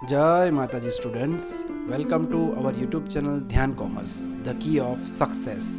जय माताजी students, welcome to our YouTube channel Dhyan commerce, the key of success.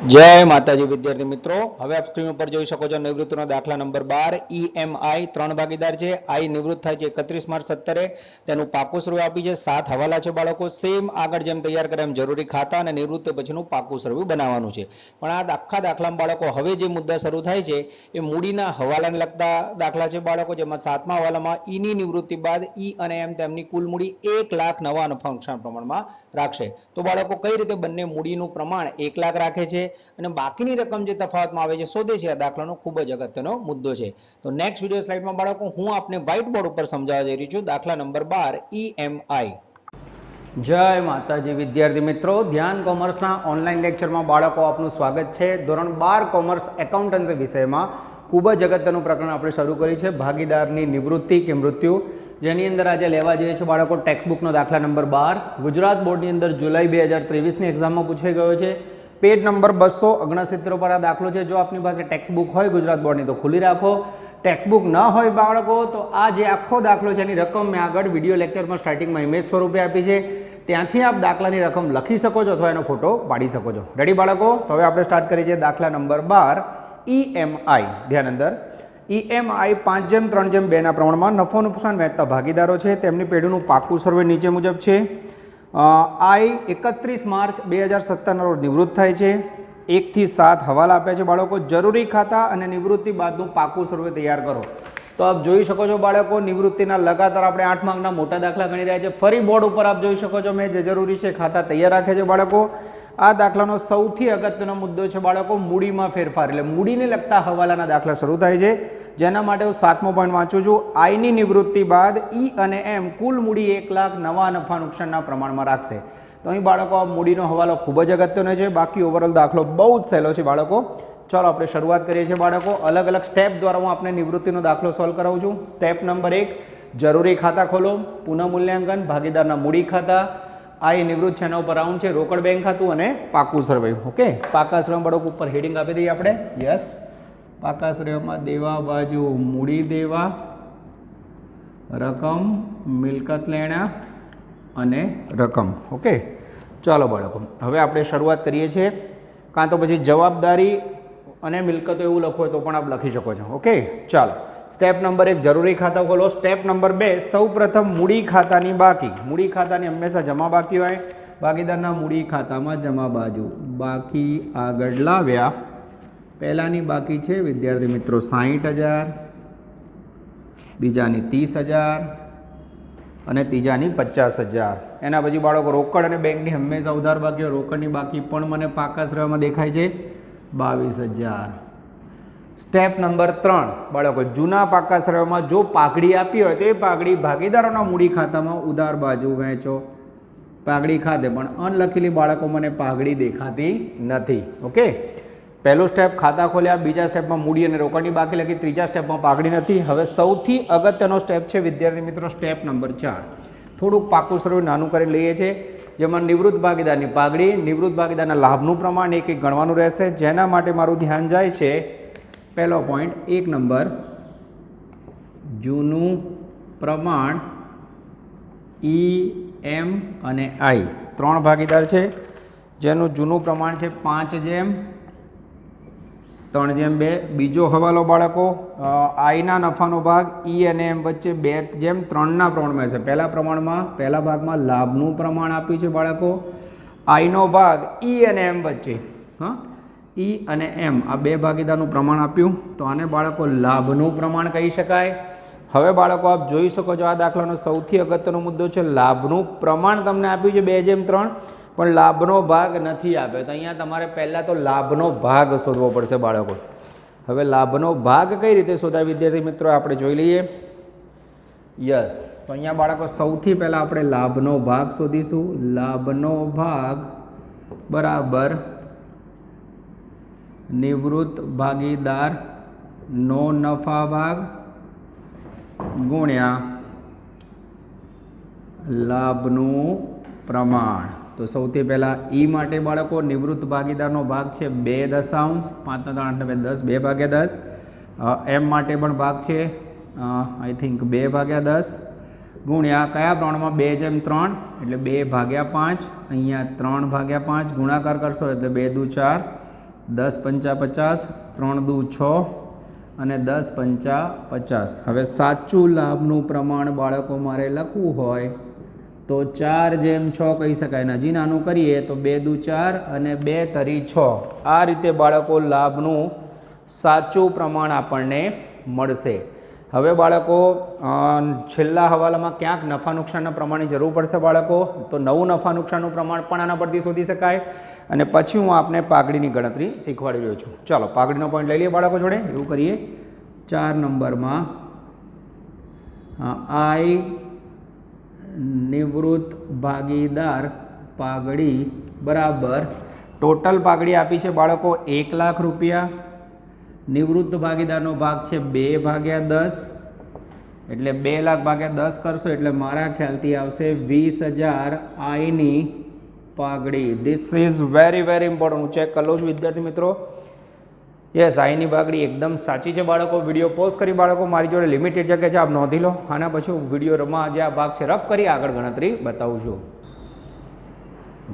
जय माताजी विद्यार्थी मित्रों, હવે આપ સ્ક્રીન ઉપર જોઈ શકો છો નિવૃત્તિનો દાખલા નંબર 12 ઈએમઆઈ ત્રણ ભાગીદાર છે। આઈ નિવૃત્ત થાય છે 31 માર્ચ 17 તેનું પાકું સ્વરૂપ આપી છે। 7 હવાલા છે બાળકો। સેમ આગળ જેમ તૈયાર કરે એમ જરૂરી ખાતા અને નિવૃત્તિ પછીનું પાકું સ્વરૂપ બનાવવાનું છે। પણ આ આખા દાખલામાં બાળકો હવે જે મુદ્દા શરૂ થાય છે એ મૂડીના હવાલાને લગતા દાખલા છે બાળકો, જેમાં 7મા હવાલામાં ઈની નિવૃત્તિ બાદ ઈ અને એમ તેમની કુલ મૂડી 1 લાખ નવા નફા નુકસાન પ્રમાણમાં રાખશે। તો બાળકો કઈ રીતે બંને મૂડીનું પ્રમાણ 1 લાખ રાખે છે અને બાકીની રકમ જે તફાવતમાં આવે છે શોધે છે। આ દાખલાનો ખૂબ જ અગત્યનો મુદ્દો છે। તો નેક્સ્ટ વિડિયો સ્લાઇડમાં બાળકો હું આપને વ્હાઇટ બોર્ડ ઉપર સમજાવવા જઈ રહી છું દાખલા નંબર 12 ઈએમઆઈ। જય માતાજી વિદ્યાર્થી મિત્રો, ધ્યાન કોમર્સના ઓનલાઈન લેક્ચરમાં બાળકો આપનું સ્વાગત છે। ધોરણ 12 કોમર્સ એકાઉન્ટન્સી વિષયમાં ખૂબ જ અગત્યનું પ્રકરણ આપણે શરૂ કર્યું છે, ભાગીદારની નિવૃત્તિ કે મૃત્યુ, જેની અંદર આજે લેવા જઈએ છીએ બાળકો ટેક્સ્ટબુકનો દાખલા નંબર 12। ગુજરાત બોર્ડની અંદર જુલાઈ 2023ની એક્ઝામમાં પૂછાઈ ગયો છે। પેજ નંબર 269 પર આ દાખલો છે। જો આપની પાસે ટેક્સ્ટબુક હોય ગુજરાત બોર્ડની તો ખુલ્લી રાખો, ટેક્સ્ટબુક ન હોય બાળકો તો આ જે આખો દાખલો છે એની રકમ મેં આગળ વિડીયો લેક્ચરમાં સ્ટાર્ટિંગમાં ઇમેજ સ્વરૂપે આપી છે, ત્યાંથી આપ દાખલાની રકમ લખી શકો છો અથવા એનો ફોટો પાડી શકો છો। રેડી બાળકો? તો હવે આપણે સ્ટાર્ટ કરીએ છીએ દાખલા નંબર 12 ઈએમઆઈ। ધ્યાન અંદર ઈએમઆઈ 5:3:2 ના પ્રમાણમાં નફો નુકસાન વહેંચતા ભાગીદારો છે, તેમની પેઢીનું પાકું સર્વે નીચે મુજબ છે। આઈ 31 માર્ચ 2017 રોજ નિવૃત્ત થાય છે। 1 થી 7 હવાલા આપ્યા છે બાળકો। જરૂરી ખાતા અને નિવૃત્તિ બાદનું પાકું સર્વે તૈયાર કરો। તો આપ જોઈ શકો છો બાળકો, નિવૃત્તિના લગાતાર આપણે 8 માર્કના મોટા દાખલા ગણી રહ્યા છે। ફરી બોર્ડ ઉપર આપ જોઈ શકો છો મેં જે જરૂરી છે ખાતા તૈયાર રાખે છે બાળકો। આ દાખલાનો સૌથી અગત્યનો મુદ્દો છે બાળકો મૂડીમાં ફેરફાર, એટલે મૂડીને લગતા હવાલાના દાખલા શરૂ થાય છે, જેના માટે હું 7મો પોઈન્ટ વાંચું છું। આઈની નિવૃત્તિ બાદ ઈ અને એમ કુલ મૂડી 1 લાખ નવા નફા નુકસાનના પ્રમાણમાં રાખશે। તો અહીં બાળકો આ મૂડીનો હવાલો ખૂબ જ અગત્યનો છે, બાકી ઓવરઓલ દાખલો બહુ જ સહેલો છે બાળકો। ચાલો આપણે શરૂઆત કરીએ છીએ બાળકો। અલગ અલગ સ્ટેપ દ્વારા હું આપને નિવૃત્તિનો દાખલો સોલ્વ કરાવું છું। સ્ટેપ નંબર 1, જરૂરી ખાતા ખોલો, પુનઃ મૂલ્યાંકન, ભાગીદારના મૂડી ખાતા, આઈ નિવૃત્ત છે એના ઉપર રાઉન્ડ છે, રોકડ બેંક ખાતું અને પાકું સર્વે। ઓકે, પાકા સર્વે બાળકો ઉપર હેડિંગ આપી દઈએ આપણે। યસ, પાકા સર્વેમાં દેવા બાજુ મૂડી દેવા, રકમ, મિલકત લેણા અને રકમ। ઓકે, ચાલો બાળકો હવે આપણે શરૂઆત કરીએ છીએ। કાં તો પછી જવાબદારી અને મિલકતો એવું લખો તો પણ આપ લખી શકો છો। ઓકે, ચાલો સ્ટેપ નંબર 1 જરૂરી ખાતા ખોલો। સ્ટેપ નંબર 2 સૌ પ્રથમ મૂડી ખાતાની બાકી, મૂડી ખાતાની હંમેશા જમા બાકી હોય, ભાગીદારના મૂડી ખાતામાં જમા બાજુ બાકી આગળ લાવ્યા। પહેલાની બાકી છે વિદ્યાર્થી મિત્રો 60,000, બીજાની 30,000 અને ત્રીજાની 50,000। એના પછી બાળકો રોકડ અને બેંકની હંમેશા ઉધાર બાકી હોય, રોકડની બાકી પણ મને પાકા સર્વેમાં દેખાય છે 22,000। સ્ટેપ નંબર 3 બાળકો જૂના પાકા સર્વેમાં જો પાઘડી આપી હોય તો એ પાઘડી ભાગીદારોના મૂડી ખાતામાં ઉધાર બાજુ વહેંચો। પાઘડી ખાતે પણ અનલખેલી બાળકો મને પાઘડી દેખાતી નથી। ઓકે, પહેલો સ્ટેપ ખાતા ખોલ્યા, બીજા સ્ટેપમાં મૂડી અને રોકડની બાકી લખી, ત્રીજા સ્ટેપમાં પાઘડી નથી। હવે સૌથી અગત્યનો સ્ટેપ છે વિદ્યાર્થી મિત્રો સ્ટેપ નંબર 4। થોડુંક પાકું સર્વે નાનું કરી લઈએ છીએ, જેમાં નિવૃત્ત ભાગીદારની પાઘડી, નિવૃત્ત ભાગીદારના લાભનું પ્રમાણ એક ગણવાનું રહેશે, જેના માટે મારું ધ્યાન જાય છે પહેલો પોઈન્ટ 1 નંબર, જૂનું પ્રમાણ ઈ, એમ અને આઈ 3 ભાગીદાર છે, જેનું જૂનું પ્રમાણ છે 5:3:2। બીજો હવાલો બાળકો આઈના નફાનો ભાગ ઈ અને એમ વચ્ચે 2:3ના પ્રમાણમાં છે। પહેલા ભાગમાં લાભનું પ્રમાણ આપ્યું છે બાળકો, આઈનો ભાગ ઈ અને એમ વચ્ચે, હા ઈ અને એમ આ 2 ભાગીદારનું પ્રમાણ આપ્યું, તો આને બાળકો લાભનું પ્રમાણ કહી શકાય। હવે બાળકો આપ જોઈ શકો છો આ દાખલાનો સૌથી અગત્યનો મુદ્દો છે લાભનું પ્રમાણ તમને આપ્યું છે 2:3, પણ લાભનો ભાગ નથી આપ્યો, તો અહીંયા તમારે પહેલાં તો લાભનો ભાગ શોધવો પડશે બાળકો। હવે લાભનો ભાગ કઈ રીતે શોધાય વિદ્યાર્થી મિત્રો આપણે જોઈ લઈએ। યસ, તો અહીંયા બાળકો સૌથી પહેલાં આપણે લાભનો ભાગ શોધીશું। લાભનો ભાગ બરાબર નિવૃત્ત ભાગીદારનો નફા ભાગ ગુણ્યા લાભનું પ્રમાણ। તો સૌથી પહેલાં ઈ માટે બાળકો નિવૃત્ત ભાગીદારનો ભાગ છે 2 5 10 2/10। એમ માટે પણ ભાગ છે આઈ થિંક 2/10 ગુણ્યા કયા પ્રમાણમાં 2/3 એટલે 2/5, અહીંયા 3/5 ગુણાકાર કરશો એટલે 2 દુ 4, 10 પંચા 50, 3 દુ 6 અને 10 પંચા 50. હવે સાચું લાભનું પ્રમાણ બાળકો મારે લખવું હોય તો 4/6 કહી શકાય. હજી નાનું કરીએ તો 2 દુ 4 અને 2 તરી 6. આ રીતે બાળકો લાભનું સાચું પ્રમાણ આપણને મળશે. હવે બાળકો છેલ્લા હવાલામાં ક્યાંક નફા નુકસાનના પ્રમાણની જરૂર પડશે બાળકો, તો નવું નફા નુકસાનનું પ્રમાણ પણ આના પરથી શોધી શકાય. અને પછી હું આપને પાઘડીની ગણતરી શીખવાડી રહ્યો છું. ચાલો પાઘડીનો પોઈન્ટ લઈ લઈએ બાળકો જોડે. એવું કરીએ 4 નંબરમાં આઈ નિવૃત્ત ભાગીદાર પાઘડી બરાબર ટોટલ પાઘડી આપી છે બાળકો 1 લાખ રૂપિયા. નિવૃત્ત ભાગીદારનો ભાગ છે 2/10 એટલે 2 લાખ ભાગ્યા 10 કરશો એટલે મારા ખ્યાલથી આવશે 20,000 આઈની પાઘડી. This is very important. હું ચેક કરી લઉં છું વિદ્યાર્થી મિત્રો. યસ, આઈની પાઘડી એકદમ સાચી છે બાળકો. વિડીયો પોઝ કરી બાળકો મારી જોડે લિમિટેડ જગ્યા છે, આપ નોંધી લો. આના પછી વિડીયોમાં જે આ ભાગ છે રફ કરી આગળ ગણતરી બતાવું છું.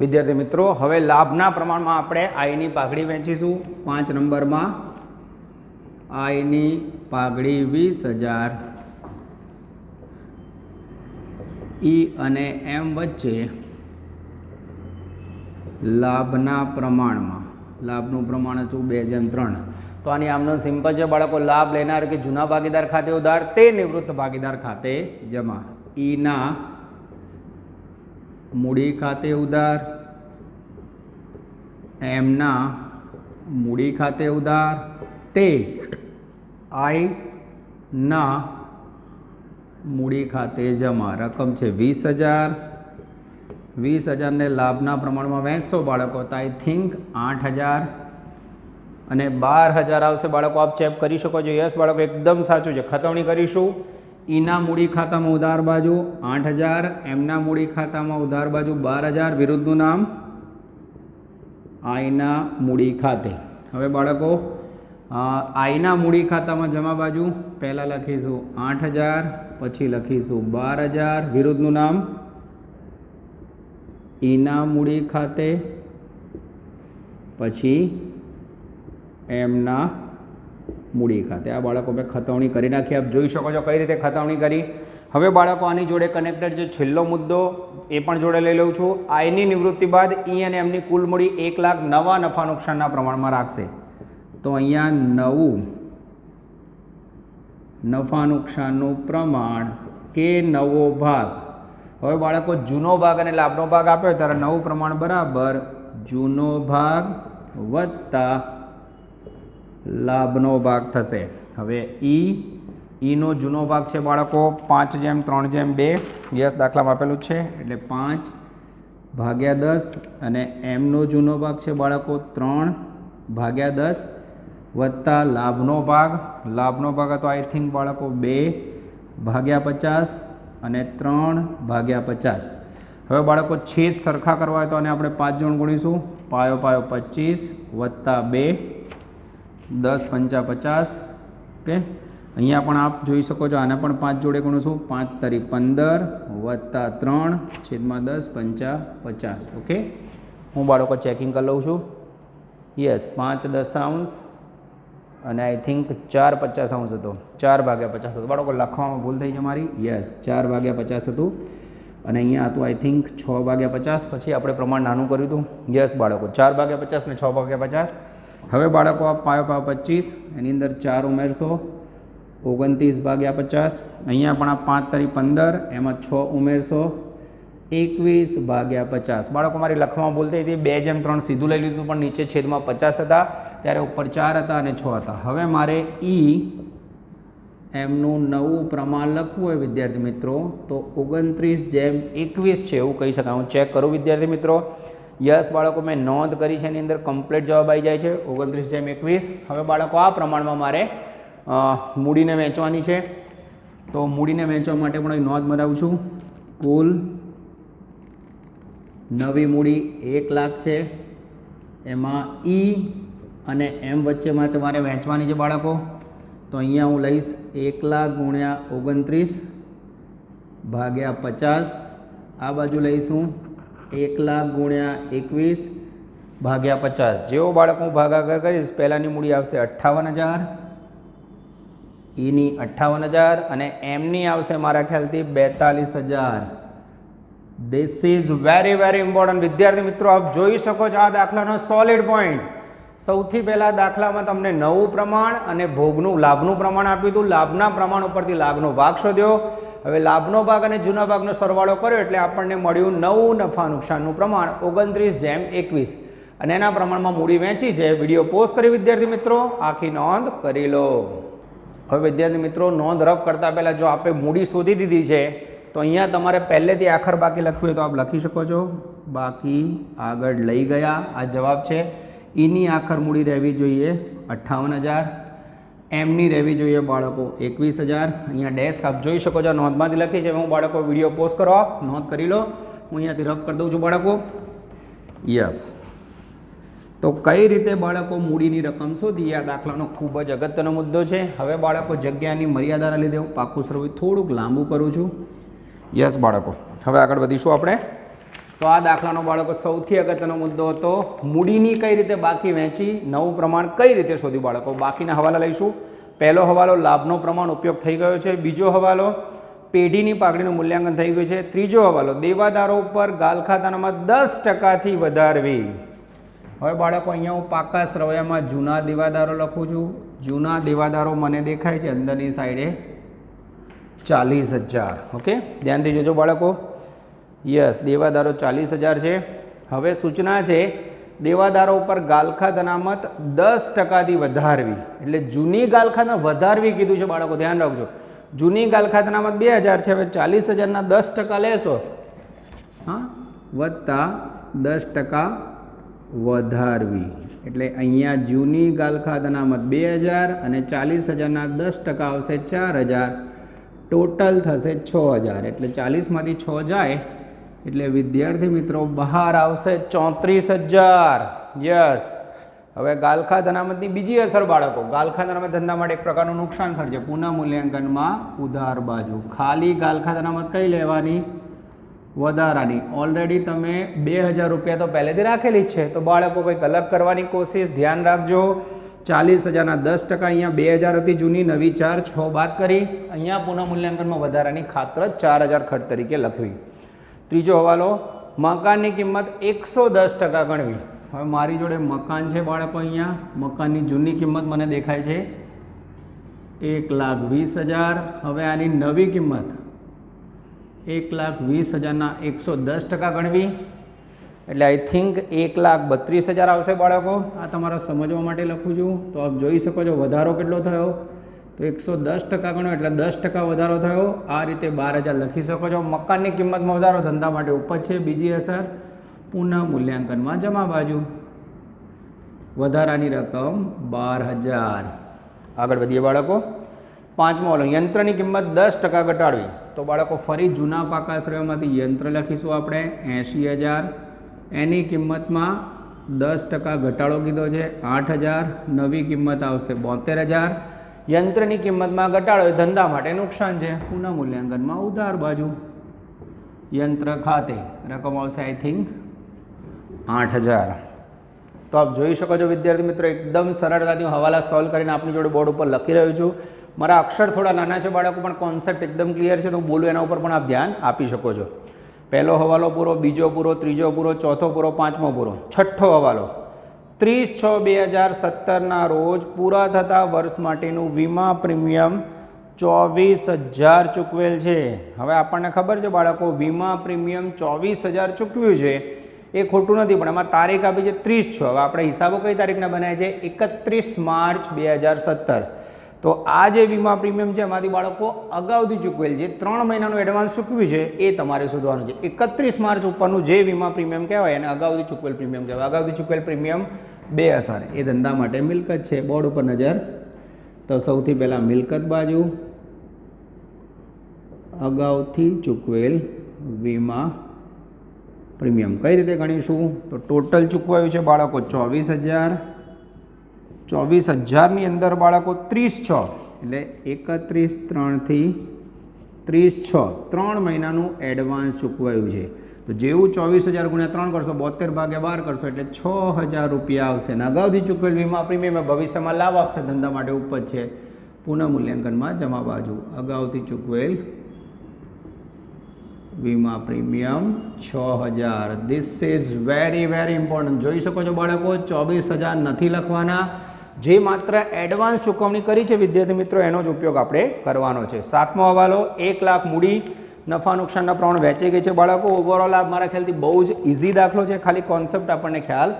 વિદ્યાર્થી મિત્રો હવે લાભના પ્રમાણમાં આપણે આઈની પાઘડી વહેંચીશું. 5 નંબરમાં આઈની પાઘડી 20,000 ઈ અને એમ વચ્ચે લાભના પ્રમાણમાં. લાભનું પ્રમાણ હતું 2/3. તો આની આમનો સિમ્પલ છે બાળકો. લાભ લેનાર કે જૂના ભાગીદાર ખાતે ઉધાર તે નિવૃત્ત ભાગીદાર ખાતે જમા. ઈના મૂડી ખાતે ઉધાર, એમના મૂડી ખાતે ઉધાર તે આઈના મૂડી ખાતે જમા. રકમ છે 20,000. 20,000 ને લાભના પ્રમાણમાં વહેંચશો બાળકો તો આઈ થિંક 8,000 અને 12,000 આવશે બાળકો. આપ ચેક કરી શકો છો. યસ બાળકો એકદમ સાચું છે. ખતવણી કરીશું. ઈના મૂડી ખાતામાં ઉધાર બાજુ 8,000, એમના મૂડી ખાતામાં ઉધાર બાજુ 12,000, વિરુદ્ધનું નામ આઈના મૂડી ખાતે. હવે બાળકો આઈના મૂડી ખાતામાં જમા બાજુ પહેલાં લખીશું 8,000, પછી લખીશું 12,000, વિરુદ્ધનું નામ ઈના મૂડી ખાતે, પછી એમના મૂડી ખાતે. આ બાળકો મેં ખતવણી કરી નાખી. આપ જોઈ શકો છો કઈ રીતે ખતવણી કરી. હવે બાળકો આની જોડે કનેક્ટેડ જે છેલ્લો મુદ્દો એ પણ જોડે લઈ લઉં છું. આઈની નિવૃત્તિ બાદ ઈ અને એમની કુલ મૂડી 1 લાખ નવા નફા નુકસાનના પ્રમાણમાં રાખશે. તો અહીંયા નવું નફા નુકસાનનું પ્રમાણ કે નવો ભાગ. હવે બાળકો જૂનો ભાગ અને લાભનો ભાગ આપ્યો ત્યારે નવું પ્રમાણ બરાબર જૂનો ભાગ વત્તા લાભનો ભાગ થશે. હવે ઈનો જૂનો ભાગ છે બાળકો 5/3/2. યસ, દાખલામાં આપેલું છે એટલે 5/10 અને એમનો જૂનો ભાગ છે બાળકો 3/10 વત્તા લાભનો ભાગ. લાભનો ભાગ હતો આઈ થિંક બાળકો 2/50 અને 3/50. હવે બાળકો છેદ સરખા કરવા હોય તો આને આપણે 5 જણ ગુણીશું. પાયો 25 વત્તા 2, 10 પંચા 50. ઓકે, અહીંયા પણ આપ જોઈ શકો છો. આને પણ 5 જોડે ગુણીશું. 5 તરી 15 વત્તા 3 છેદમાં 10 પંચા 50. ઓકે, હું બાળકો ચેકિંગ કરી લઉં છું. યસ, 5/10 અને આઈ થિંક 4/50 હતો. 4/50 હતો બાળકો. લખવામાં ભૂલ થઈ છે મારી. યસ, 4/50 હતું અને અહીંયા હતું આઈ થિંક 6/50. પછી આપણે પ્રમાણ નાનું કર્યું હતું. યસ બાળકો, 4/50 ને 6/50. હવે બાળકો આ પાયો 25 એની અંદર 4 ઉમેરશો 29/50. અહીંયા પણ આ 5 તરી 15 એમાં 6 ઉમેરશો 21/50. બાળકો મારી લખવામાં ભૂલ થઈ હતી. 2/3 સીધું લઈ લીધું પણ નીચે છેદમાં 50 હતા ત્યારે ઉપર 4 હતા અને 6 હતા. હવે મારે ઈ એમનું નવું પ્રમાણ લખવું હોય વિદ્યાર્થી મિત્રો તો 29/21 છે એવું કહી શકાય. હું ચેક કરું વિદ્યાર્થી મિત્રો. યસ બાળકો, મેં નોંધ કરી છે એની અંદર કમ્પ્લીટ જવાબ આવી જાય છે 29/21. હવે બાળકો આ પ્રમાણમાં મારે મૂડીને વેચવાની છે. તો મૂડીને વેચવા માટે પણ અહીં નોંધ બનાવું છું. કુલ નવી મૂડી 1 લાખ છે. એમાં ઈ અને એમ વચ્ચેમાં તમારે વહેંચવાની છે બાળકો. તો અહીંયા હું લઈશ 1 લાખ ગુણ્યા 29 ભાગ્યા 50. આ બાજુ લઈશું 1 લાખ ગુણ્યા 21 ભાગ્યા 50. જેવો બાળક હું ભાગાકાર કરીશ, પહેલાંની મૂડી આવશે 58,000, ઈની 58,000 અને એમની આવશે મારા ખ્યાલથી 42,000. This is very very important. વિદ્યાર્થી મિત્રો, આપ જોઈ શકો છો આ દાખલાનો સોલિડ પોઈન્ટ. સૌથી પહેલાં દાખલામાં તમને નવું પ્રમાણ અને ભોગનું લાભનું પ્રમાણ આપ્યું હતું. લાભના પ્રમાણ ઉપરથી લાભનો ભાગ શોધ્યો. હવે લાભનો ભાગ અને જૂના ભાગનો સરવાળો કર્યો એટલે આપણને મળ્યું નવું નફા નુકસાનનું પ્રમાણ 29/21 અને એના પ્રમાણમાં મૂડી વહેંચી છે. વિડીયો પોઝ કરી વિદ્યાર્થી મિત્રો આખી નોંધ કરી લો. હવે વિદ્યાર્થી મિત્રો, નોંધ રફ કરતાં પહેલાં જો આપણે મૂડી શોધી દીધી છે તો અહીંયા તમારે પહેલેથી આખર બાકી લખવું હોય તો આપ લખી શકો છો. બાકી આગળ લઈ ગયા, આ જવાબ છે. ઈની આખર મૂડી રહેવી જોઈએ 58,000, એમની રહેવી જોઈએ બાળકો 21,000. અહીંયા ડેસ્ક આપ જોઈ શકો છો, નોંધમાંથી લખી છે. હું બાળકો વિડીયો પોઝ કરો, આપ નોંધ કરી લો. હું અહીંયાથી રફ કરી દઉં છું બાળકો. યસ. તો કઈ રીતે બાળકો મૂડીની રકમ શોધી, આ દાખલાનો ખૂબ જ અગત્યનો મુદ્દો છે. હવે બાળકો જગ્યાની મર્યાદાના લીધે હું પાકું સરવું થોડુંક લાંબુ કરું છું. યસ બાળકો, હવે આગળ વધીશું આપણે. તો આ દાખલાનો બાળકો સૌથી અગત્યનો મુદ્દો હતો મૂડીની કઈ રીતે બાકી વહેંચી, નવું પ્રમાણ કઈ રીતે શોધ્યું. બાળકો બાકીના હવાલા લઈશું. પહેલો હવાલો લાભનો પ્રમાણ ઉપયોગ થઈ ગયો છે. બીજો હવાલો પેઢીની પાઘડીનું મૂલ્યાંકન થઈ ગયું છે. ત્રીજો હવાલો દેવાદારો ઉપર ગાલખાતાનામાં 10%થી વધારવી. હવે બાળકો અહીંયા હું પાકા સરવૈયામાં જૂના દેવાદારો લખું છું. જૂના દેવાદારો મને દેખાય છે અંદરની સાઈડે 40,000. ઓકે, ધ્યાનથી જોજો બાળકો. યસ, દેવાદારો 40,000 છે. હવે સૂચના છે દેવાદારો ઉપર ગાલખાત અનામત 10%થી વધારવી. એટલે જૂની ગાલખાત વધારવી કીધું છે બાળકો, ધ્યાન રાખજો. જૂની ગાલખાત અનામત 2,000 છે. હવે 40,000ના 10% લેશો, હા, વત્તા 10% વધારવી. એટલે અહીંયા જૂની ગાલખાત અનામત 2,000 અને 40,000ના 10% આવશે 4,000. ટોટલ થશે 6,000. એટલે 40માંથી 6 જાય એટલે વિદ્યાર્થી મિત્રો બહાર આવશે 34,000. યસ. હવે ગાલખાત અનામતની બીજી અસર બાળકો, ગાલખાત અનામત ધંધા માટે એક પ્રકારનું નુકસાન ખર્ચ છે. પુનઃ મૂલ્યાંકનમાં ઉધાર બાજુ ખાલી ગાલખાત અનામત કઈ લેવાની, વધારાની. ઓલરેડી તમે 2,000 રૂપિયા તો પહેલેથી રાખેલી જ છે, તો બાળકો કંઈક અલગ કરવાની કોશિશ, ધ્યાન રાખજો. 40,000ના 10%, અહીંયા 2,000 હતી જૂની, નવી 4, 6 બાદ કરી. અહીંયા પુનઃ મૂલ્યાંકનમાં વધારાની ખાતર 4,000 ખર્ચ તરીકે લખવી. ત્રીજો હવાલો મકાનની કિંમત 110% ગણવી. હવે મારી જોડે મકાન છે બાળકો. અહીંયા મકાનની જૂની કિંમત મને દેખાય છે 1,20,000. હવે આની નવી કિંમત 1,20,000ના 110% ગણવી. એટલે આઈ થિંક 1,32,000 આવશે બાળકો. આ તમારા સમજવા માટે લખું છું. તો આપ જોઈ શકો છો વધારો કેટલો થયો, તો 110% ગણો એટલે 10% વધારો થયો. આ રીતે 12,000 લખી શકો છો. મકાનની કિંમતમાં વધારો ધંધા માટે ઉપજ છે. બીજી અસર પુનઃ મૂલ્યાંકનમાં જમા બાજુ વધારાની રકમ 12,000. આગળ વધીએ બાળકો. પાંચમો વાલો યંત્રની કિંમત 10% ઘટાડવી. તો બાળકો ફરી જૂના પાકા શ્રેણીમાંથી યંત્ર લખીશું આપણે 80,000. એની કિંમતમાં 10% ઘટાડો કીધો છે 8,000. નવી કિંમત આવશે 72,000. યંત્રની કિંમતમાં ઘટાડો એ ધંધા માટે નુકસાન છે. પુનઃ મૂલ્યાંકનમાં ઉધાર બાજુ યંત્ર ખાતે રકમ આવશે આઈ થિંક 8,000. તો આપ જોઈ શકો છો વિદ્યાર્થી મિત્રો, એકદમ સરળતાથી હું હવાલા સોલ્વ કરીને આપની જોડે બોર્ડ ઉપર લખી રહ્યો છું. મારા અક્ષર થોડા નાના છે બાળકો, પણ કોન્સેપ્ટ એકદમ ક્લિયર છે, તો હું બોલું એના ઉપર પણ આપ ધ્યાન આપી શકો છો. પહેલો હવાલો પૂરો, બીજો પૂરો, ત્રીજો પૂરો, ચોથો પૂરો, પાંચમો પૂરો. છઠ્ઠો હવાલો 30/6/2017ના રોજ પૂરા થતા વર્ષ માટેનું વીમા પ્રીમિયમ 24,000 ચૂકવેલ છે. હવે આપણને ખબર છે બાળકો, વીમા પ્રીમિયમ 24,000 ચૂકવ્યું છે એ ખોટું નથી, પણ એમાં તારીખ આપી છે 30/6. હવે આપણે હિસાબો કઈ તારીખના બનાવ્યા છે, 31 માર્ચ 2017. તો આ જે વીમા પ્રીમિયમ છે એમાંથી બાળકો અગાઉથી ચૂકવેલ છે, 3 મહિનાનું એડવાન્સ ચૂકવ્યું છે એ તમારે શોધવાનું છે. 31 માર્ચ ઉપરનું જે વીમા પ્રીમિયમ કહેવાય એને અગાઉથી ચૂકવેલ પ્રીમિયમ કહેવાય. અગાઉથી ચૂકવેલ પ્રીમિયમ 2 અસર, એ ધંધા માટે મિલકત છે. બોર્ડ ઉપર નજર. તો સૌથી પહેલાં મિલકત બાજુ અગાઉથી ચૂકવેલ વીમા પ્રીમિયમ કઈ રીતે ગણીશું, તો ટોટલ ચૂકવાયું છે બાળકો 24,000. 24,000ની અંદર બાળકો 30/6 એટલે 31/3 થી 30/6 3 મહિનાનું એડવાન્સ ચૂકવાયું છે. તો જેવું 24,000 ગુણ્યા 3 કરશો 72 ભાગ્યા 12 કરશો એટલે 6,000 રૂપિયા આવશે. અને અગાઉથી ચૂકવેલ વીમા પ્રીમિયમ ભવિષ્યમાં લાભ આપશે. ધંધા માટે ઉપજ છે. પુનઃમૂલ્યાંકનમાં જમા બાજુ અગાઉથી ચૂકવેલ વીમા premium 6,000. This is very very important. જોઈ શકો છો બાળકો, 24,000 નથી લખવાના. જે માત્ર એડવાન્સ ચૂકવણી કરી છે વિદ્યાર્થી મિત્રો એનો જ ઉપયોગ આપણે કરવાનો છે. 7મો હવાલો, 1 લાખ મૂડી, નફા નુકસાનના પ્રમાણ વહેંચાઈ ગઈ છે બાળકો. ઓવરઓલ આ મારા ખ્યાલથી બહુ જ ઇઝી દાખલો છે, ખાલી કોન્સેપ્ટ આપણને ખ્યાલ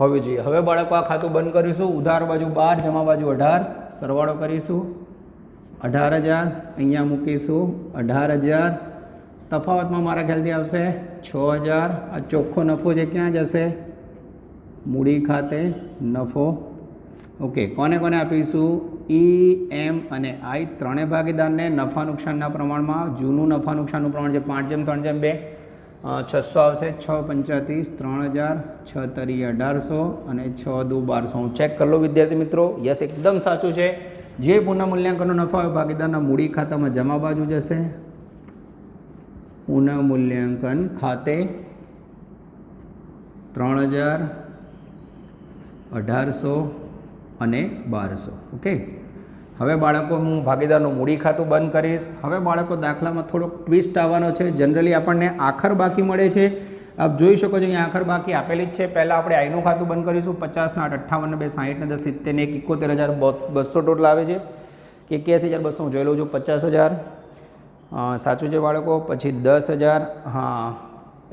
હોવી જોઈએ. હવે બાળકો આ ખાતું બંધ કરીશું. ઉધાર બાજુ 12, જમા બાજુ 18, સરવાળો કરીશું 18,000, અહીંયા મૂકીશું 18,000. તફાવતમાં મારા ખ્યાલથી આવશે 6,000. આ ચોખ્ખો નફો જે ક્યાં જશે? મૂડી ખાતે નફો. ઓકે, કોને કોને આપીશું? ઈ, એમ અને આઈ ત્રણેય ભાગીદારને નફા નુકસાનના પ્રમાણમાં. જૂનું નફા નુકસાનનું પ્રમાણ છે 5:3:2, 600 આવશે. 6 × 35 3,000, 6 × 1800 અને 6 × 2 1200. હું ચેક કરી લો વિદ્યાર્થી મિત્રો. યસ, એકદમ સાચું છે. જે પુનઃમૂલ્યાંકનનો નફા હોય ભાગીદારના મૂડી ખાતામાં જમા બાજુ જશે. પુનઃમૂલ્યાંકન ખાતે 3,000, 1800 અને 1200. ઓકે, હવે બાળકો હું ભાગીદારનું મૂડી ખાતું બંધ કરીશ. હવે બાળકો દાખલામાં થોડોક ટ્વિસ્ટ આવવાનો છે. જનરલી આપણને આખર બાકી મળે છે. આપ જોઈ શકો છો અહીંયા આખર બાકી આપેલી જ છે. પહેલાં આપણે આઈનું ખાતું બંધ કરીશું. 50 ને 8 58 ને 2 60 ને 10 70 ને 71,200 ટોટલ આવે છે કે 81,200. હું જોઈ લઉં છું. 50,000 સાચું છે બાળકો. પછી 10,000. હા,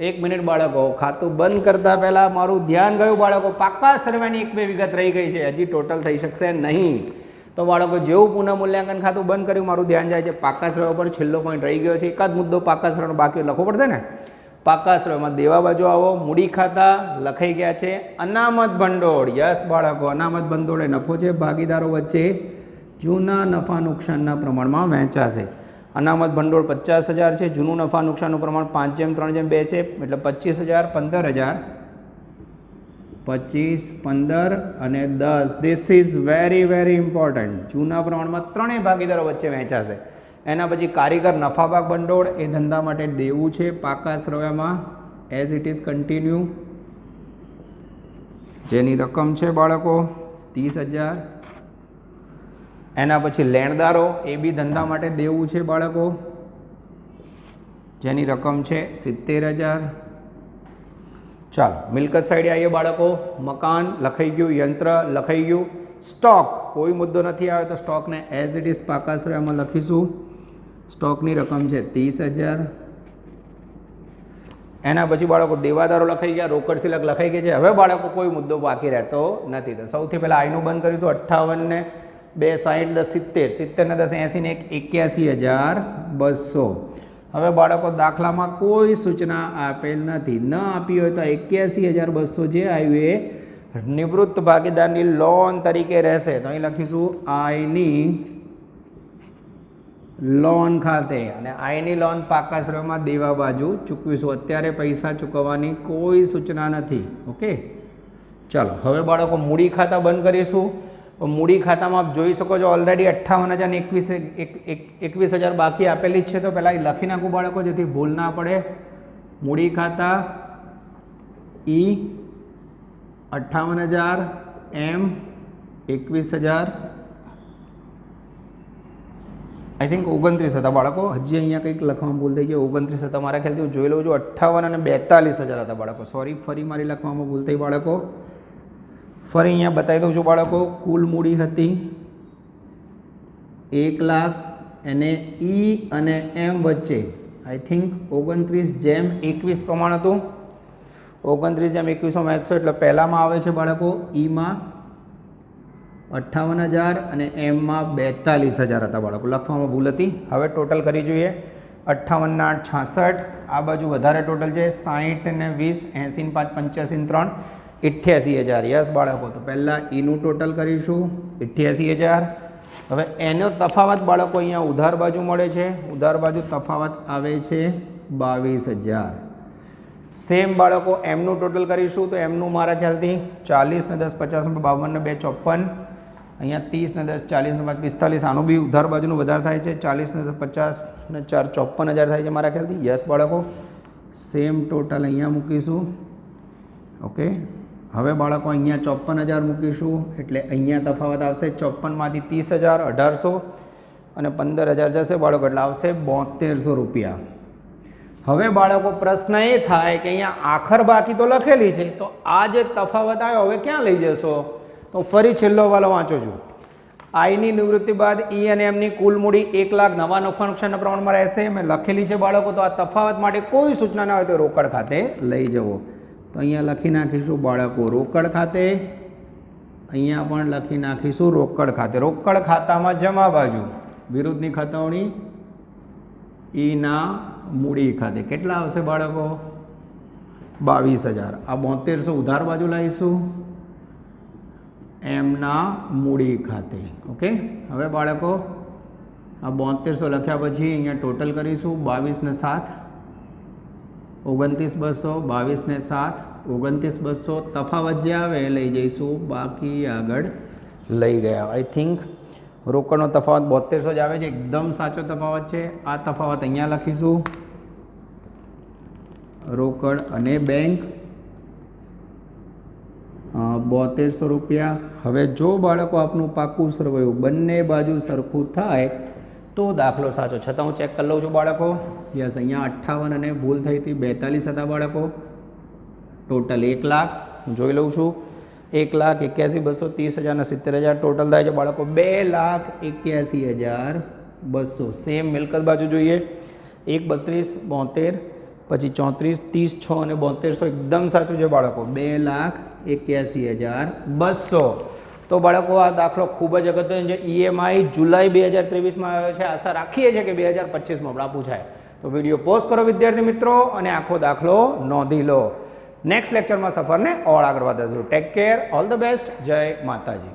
1 મિનિટ બાળકો, ખાતું બંધ કરતાં પહેલાં મારું ધ્યાન ગયું બાળકો. પાક્કા સર્વેની 1-2 વિગત રહી ગઈ છે, હજી ટોટલ થઈ શકશે નહીં. તો બાળકો જેવું પુનઃમૂલ્યાંકન ખાતું બંધ કર્યું મારું ધ્યાન જાય છે પાક્કા સર્વે પર. છેલ્લો પોઈન્ટ રહી ગયો છે. એકાદ મુદ્દો પાક્કા સર્વેનો બાકી લખવો પડશે ને. પાક્કા સર્વેમાં દેવા બાજુ આવો. મૂડી ખાતા લખાઈ ગયા છે. અનામત ભંડોળ, યસ બાળકો, અનામત ભંડોળ એ નફો છે. ભાગીદારો વચ્ચે જૂના નફા નુકસાનના પ્રમાણમાં વહેંચાશે. અનામત ભંડોળ 50,000 છે. જૂનું નફા નુકસાનનું પ્રમાણ 5:3:2 છે એટલે 25,000, 15,000, 25, 15 અને 10. This is very very important. જૂના પ્રમાણમાં ત્રણેય ભાગીદારો વચ્ચે વહેંચાશે. એના પછી કારીગર નફાભાગ ભંડોળ એ ધંધા માટે દેવું છે. પાકા સરવાળામાં એઝ ઇટ ઇઝ કન્ટિન્યુ. જેની રકમ છે બાળકો 30,000. એના પછી લેણદારો એ બી ધંધા માટે દેવું છે બાળકો, જેની રકમ છે 70,000. ચાલો મિલકત સાઈડે આવીએ બાળકો. મકાન લખાઈ ગયું, યંત્ર લખાઈ ગયું, સ્ટોક કોઈ મુદ્દો નથી આવ્યો તો સ્ટોકને એઝ ઇટ ઇઝ પાકા સરવાળામાં લખીશું. સ્ટોકની રકમ છે 30,000. એના પછી બાળકો દેવાદારો લખાઈ ગયા, રોકડ સિલક લખાઈ ગઈ છે. હવે બાળકો કોઈ મુદ્દો બાકી રહેતો નથી. તો સૌથી પહેલાં આઈનું બંધ કરીશું. 58 ને 2 60 10 70, 70 ને 10 80 ને 81,200. હવે બાળકો દાખલામાં કોઈ સૂચના આપેલ નથી. ન આપી હોય તો 81,200 જે આવ્યું એ નિવૃત્ત ભાગીદારની લોન તરીકે રહેશે. તો અહીં લખીશું આઈની લોન ખાતે, અને આઈની લોન પાકા સરવાળામાં દેવા બાજુ ચૂકવીશું. અત્યારે પૈસા ચૂકવવાની કોઈ સૂચના નથી. ઓકે, ચાલો હવે બાળકો મૂડી ખાતા બંધ કરીશું. મૂડી ખાતામાં આપ જોઈ શકો છો ઓલરેડી 58,000 ને 21,000 બાકી આપેલી જ છે. તો પહેલાં લખી નાખું બાળકો, જેથી ભૂલ ના પડે. મૂડી ખાતા ઈ 58,000, એમ 21,000, આઈ થિંક 29 હતા બાળકો. હજી અહીંયા કંઈક લખવામાં ભૂલ થઈ ગઈ. 29 હતા મારા ખ્યાલથી. હું જોઈ લઉં છું. 58 અને 42,000 હતા બાળકો. સોરી, ફરી મારી લખવામાં ભૂલ થઈ બાળકો. ફરી અહીંયા બતાવી દઉં છું બાળકો. કુલ મૂડી હતી 1 લાખ, અને ઈ અને એમ વચ્ચે આઈ થિંક 29:21 પ્રમાણ હતું. 29:21 મેથ્સ એટલે પહેલામાં આવે છે બાળકો ઈમાં 58,000 અને એમમાં 42,000 હતા બાળકો. લખવામાં ભૂલ હતી. હવે ટોટલ કરી જોઈએ. 58 ને 8 66, આ બાજુ વધારે ટોટલ છે 60 ને 20 80 ને 5 85 ને 3 88,000. યસ બાળકો. તો પહેલાં ઈનું ટોટલ કરીશું 88,000. હવે એનો તફાવત બાળકો અહીંયા ઉધાર બાજુ મળે છે. ઉધાર બાજુ તફાવત આવે છે 22,000. સેમ બાળકો એમનું ટોટલ કરીશું. તો એમનું મારા ખ્યાલથી 40 ને 10 50 52 ને 2 54, અહીંયા 30 ને 10 40 ને 5 45, આનું બી ઉધાર બાજુનું વધારે થાય છે. 40 ને 50 ને 4 54,000 થાય છે મારા ખ્યાલથી. યસ બાળકો, સેમ ટોટલ અહીંયા મૂકીશું. ઓકે, હવે બાળકો અહીંયા 54,000 મૂકીશું એટલે અહીંયા તફાવત આવશે 54માંથી 30,000 1800 અને 15,000 જશે બાળકો એટલે આવશે 7200 રૂપિયા. હવે બાળકો પ્રશ્ન એ થાય કે અહીંયા આખર બાકી તો લખેલી છે, તો આ જે તફાવત આવ્યો હવે ક્યાં લઈ જશો? તો ફરી છેલ્લો હવાલો વાંચો છું. આઈની નિવૃત્તિ બાદ ઈ અને એમની કુલ મૂડી 1 લાખ નવા નફા નુકસાનના પ્રમાણમાં રહેશે. મેં લખેલી છે બાળકો, તો આ તફાવત માટે કોઈ સૂચના ના હોય તો રોકડ ખાતે લઈ જવો. તો અહીંયા લખી નાખીશું બાળકો રોકડ ખાતે, અહીંયા પણ લખી નાખીશું રોકડ ખાતે. રોકડ ખાતામાં જમા બાજુ વિરુદ્ધની ખતવણી ઈના મૂડી ખાતે કેટલા આવશે બાળકો? 22,000. આ 7200 ઉધાર બાજુ લાવીશું એમના મૂડી ખાતે. ઓકે, હવે બાળકો આ 7200 લખ્યા પછી અહીંયા ટોટલ કરીશું. 22 ને 7 29,200, 22 ને 7 29,200. તફાવત જે આવે એ લઈ જઈશું, બાકી આગળ લઈ ગયા. આઈ થિંક રોકડનો તફાવત 7200 જ આવે છે, એકદમ સાચો તફાવત છે. આ તફાવત અહીંયા લખીશું, રોકડ અને બેંક 7200 રૂપિયા. હવે જો બાળકો આપનું પાકું સરવૈયું બંને બાજુ સરખું થાય તો દાખલો સાચો. છતાં હું ચેક કરી લઉં છું બાળકો. યસ, અહીંયા 58 અને ભૂલ થઈ હતી 42 હતા બાળકો. ટોટલ 1 લાખ હું જોઈ લઉં છું. 1,81,230,000 અને 70,000 ટોટલ થાય છે બાળકો 2,81,200. સેમ મિલકત બાજુ જોઈએ. 1 32 72 પછી 34 30 6 અને 7200 એકદમ સાચું છે બાળકો. 2,81,200. તો બાળકો આ દાખલો ખૂબ જ અગત્યનો છે. EMI જુલાઈ 2023માં આવ્યો છે. આશા રાખીએ છીએ કે 2025માં પણ પૂછાય. તો વિડીયો પોઝ કરો વિદ્યાર્થી મિત્રો અને આખો દાખલો નોંધી લો. નેક્સ્ટ લેક્ચરમાં સફરને ઓળ આગળ વધીશું. Take care, all the best, જય માતાજી.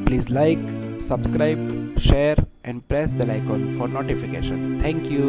Please like, subscribe, share and press bell icon for notification. Thank you.